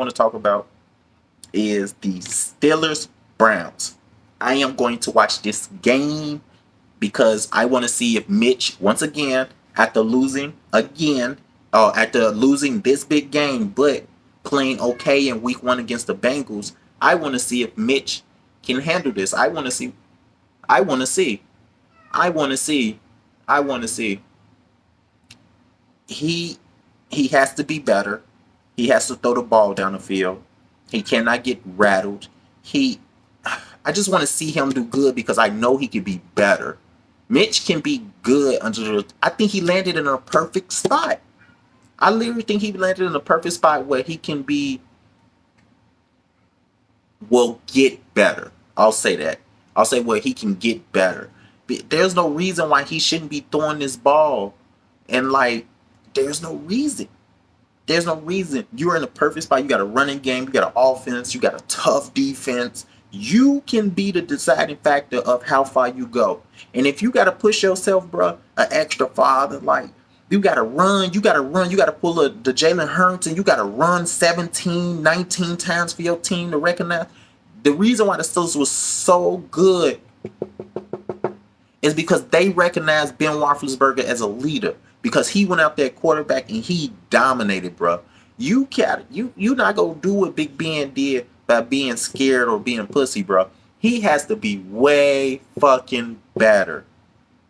want to talk about is the Steelers Browns. I am going to watch this game because I want to see if Mitch, once again, after losing this big game, but playing okay in week one against the Bengals, I want to see if Mitch can handle this. I want to see. I want to see. I want to see. I want to see. He he has to be better. He has to throw the ball down the field. He cannot get rattled. He I just want to see him do good because I know he can be better. Mitch can be good under the. I think he landed in a perfect spot. I literally think he landed in a perfect spot where he can be, will get better. I'll say that. I'll say where he can get better. There's no reason why he shouldn't be throwing this ball. And like, there's no reason. There's no reason. You're in a perfect spot. You got a running game. You got an offense. You got a tough defense. You can be the deciding factor of how far you go. And if you got to push yourself, bro, an extra farther, like you got to run, you got to run, you got to pull the Jalen Hurts and you got to run 17, 19 times for your team to recognize. The reason why the Steelers was so good is because they recognized Ben Roethlisberger as a leader. Because he went out there quarterback and he dominated, bro. You not gonna do what Big Ben did by being scared or being pussy, bro. He has to be way fucking better,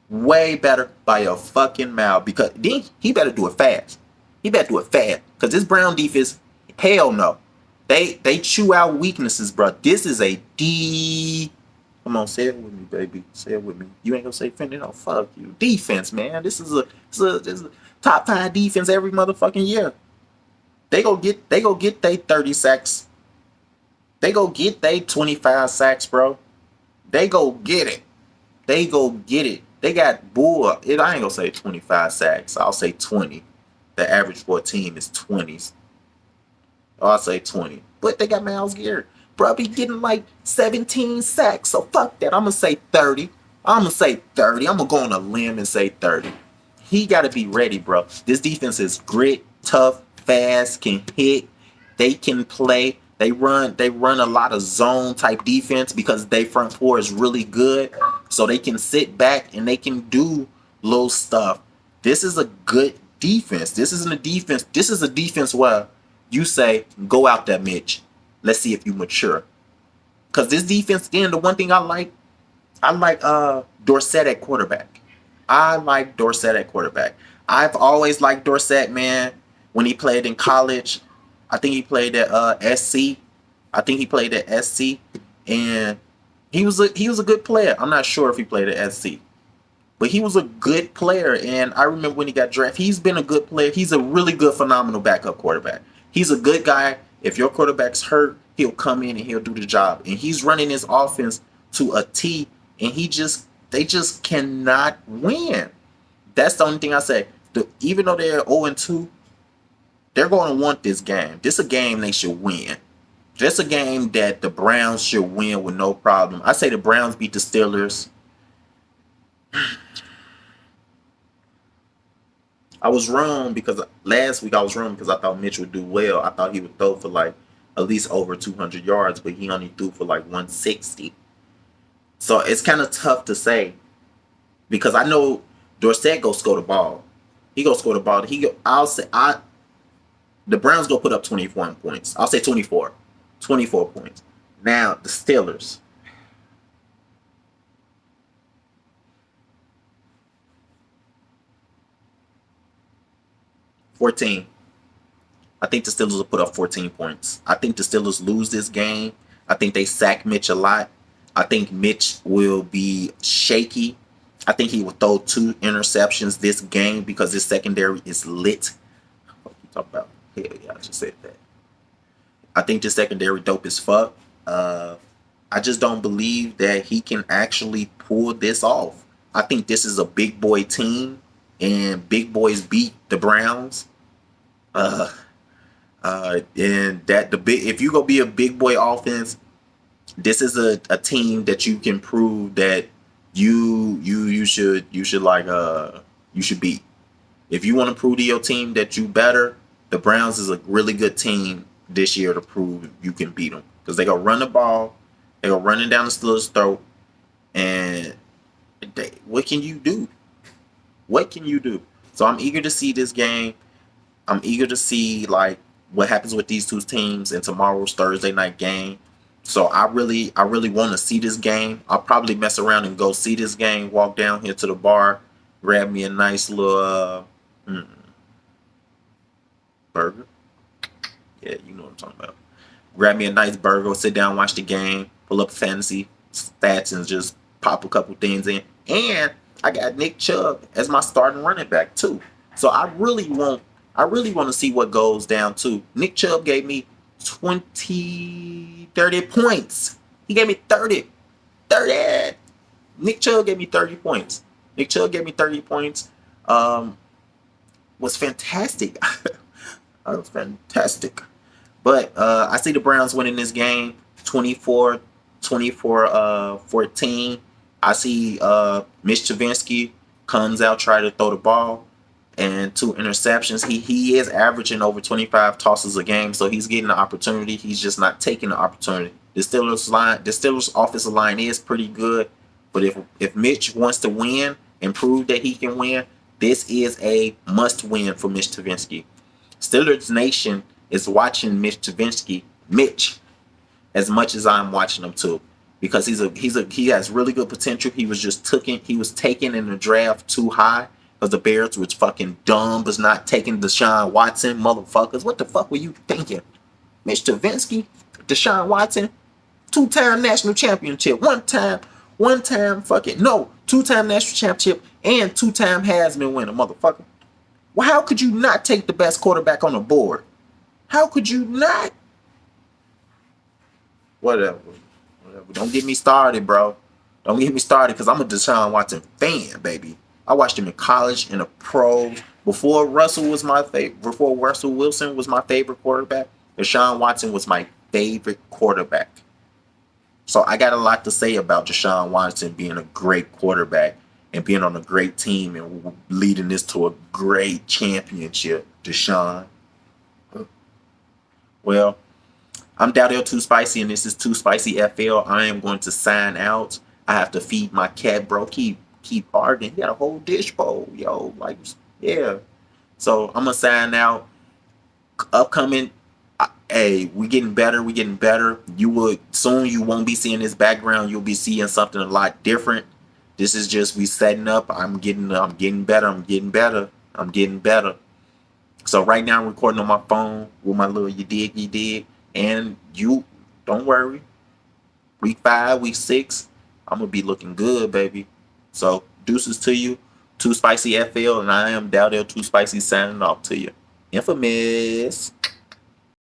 way better by a fucking mile. Because then he better do it fast. He better do it fast. Cause this Brown defense, hell no, they chew out weaknesses, bro. This is a D. Come on, say it with me, baby. Say it with me. You ain't gonna say finish. No, fuck you. Defense, man. This is a top 5 defense every motherfucking year. They go get they 30 sacks. They go get they 25 sacks, bro. They go get it. They go get it. They got bull. I ain't gonna say 25 sacks. I'll say 20. The average for a team is 20s. I'll say 20. But they got Myles Garrett. Bro, be getting like 17 sacks. So fuck that. I'm going to say 30. I'm going to say 30. I'm going to go on a limb and say 30. He got to be ready, bro. This defense is grit, tough, fast, can hit. They can play. They run a lot of zone type defense because their front four is really good. So they can sit back and they can do little stuff. This is a good defense. This isn't a defense. This is a defense where you say, go out there, Mitch. Let's see if you mature. Because this defense, again, the one thing I like Dorsett at quarterback. I like Dorsett at quarterback. I've always liked Dorsett, man. When he played in college, I think he played at SC. I think he played at SC, and he was a good player. I'm not sure if he played at SC, but he was a good player. And I remember when he got drafted, he's been a good player. He's a really good, phenomenal backup quarterback. He's a good guy. If your quarterback's hurt, he'll come in and he'll do the job. And he's running his offense to a T, and they just cannot win. That's the only thing I say. Even though they're 0-2, they're going to want this game. This is a game they should win. Just a game that the Browns should win with no problem. I say the Browns beat the Steelers. I was wrong because last week I was wrong because I thought Mitch would do well. I thought he would throw for like at least over 200 yards, but he only threw for like 160. So it's kind of tough to say because I know Dorsett go score the ball. He go score the ball. The Browns go put up 21 points. I'll say 24. 24 points. Now the Steelers. 14. I think the Steelers will put up 14 points. I think the Steelers lose this game. I think they sack Mitch a lot. I think Mitch will be shaky. I think he will throw 2 interceptions this game because his secondary is lit. What you talk about? Hell yeah, I just said that. I think the secondary dope as fuck. I just don't believe that he can actually pull this off. I think this is a big boy team, and big boys beat the Browns. And that if you go be a big boy offense, this is a team that you can prove that you should beat. If you want to prove to your team that you better, the Browns is a really good team this year to prove you can beat them because they gonna run the ball, they gonna run it down the Steelers' throat, and what can you do? What can you do? So I'm eager to see this game. I'm eager to see like what happens with these two teams in tomorrow's Thursday night game. So I really want to see this game. I'll probably mess around and go see this game. Walk down here to the bar, grab me a nice little burger. Yeah, you know what I'm talking about. Grab me a nice burger, sit down, watch the game, pull up fantasy stats, and just pop a couple things in. And I got Nick Chubb as my starting running back too. So I really want to see what goes down too. Nick Chubb gave me 30 points. He gave me 30. 30. Nick Chubb gave me 30 points. Nick Chubb gave me 30 points. Was fantastic. Was fantastic. But I see the Browns winning this game 24 14. I see Mitch Trubisky comes out, try to throw the ball, and 2 interceptions. He is averaging over 25 tosses a game, so he's getting the opportunity. He's just not taking the opportunity. The Steelers offensive line is pretty good, but if Mitch wants to win and prove that he can win, this is a must win for Mitch Trubisky. Steelers Nation is watching Mitch Trubisky, as much as I'm watching him too, because he has really good potential. He was taken in the draft too high because the Bears was fucking dumb, was not taking Deshaun Watson, motherfuckers. What the fuck were you thinking? Mitch Trubisky, Deshaun Watson, 2-time national championship, two-time national championship and 2-time Heisman winner, motherfucker. Well, how could you not take the best quarterback on the board? How could you not? Whatever. Don't get me started, bro. Don't get me started because I'm a Deshaun Watson fan, baby. I watched him in college, in the pros. Before Russell Wilson was my favorite quarterback, Deshaun Watson was my favorite quarterback. So I got a lot to say about Deshaun Watson being a great quarterback and being on a great team and leading this to a great championship, Deshaun. Well, I'm Dowdell Too Spicy, and this is Too Spicy FL. I am going to sign out. I have to feed my cat, bro. Keep arguing. He got a whole dish bowl, yo. Like, yeah. So I'm gonna sign out. Upcoming. Hey, we getting better. We getting better. You won't be seeing this background. You'll be seeing something a lot different. This is just we setting up. I'm getting better. I'm getting better. I'm getting better. So right now I'm recording on my phone with my little you dig. And you don't worry. Week 5, week 6, I'm gonna be looking good, baby. So deuces to you. Too Spicy FL, and I am Dowdell Too Spicy signing off to you. Infamous.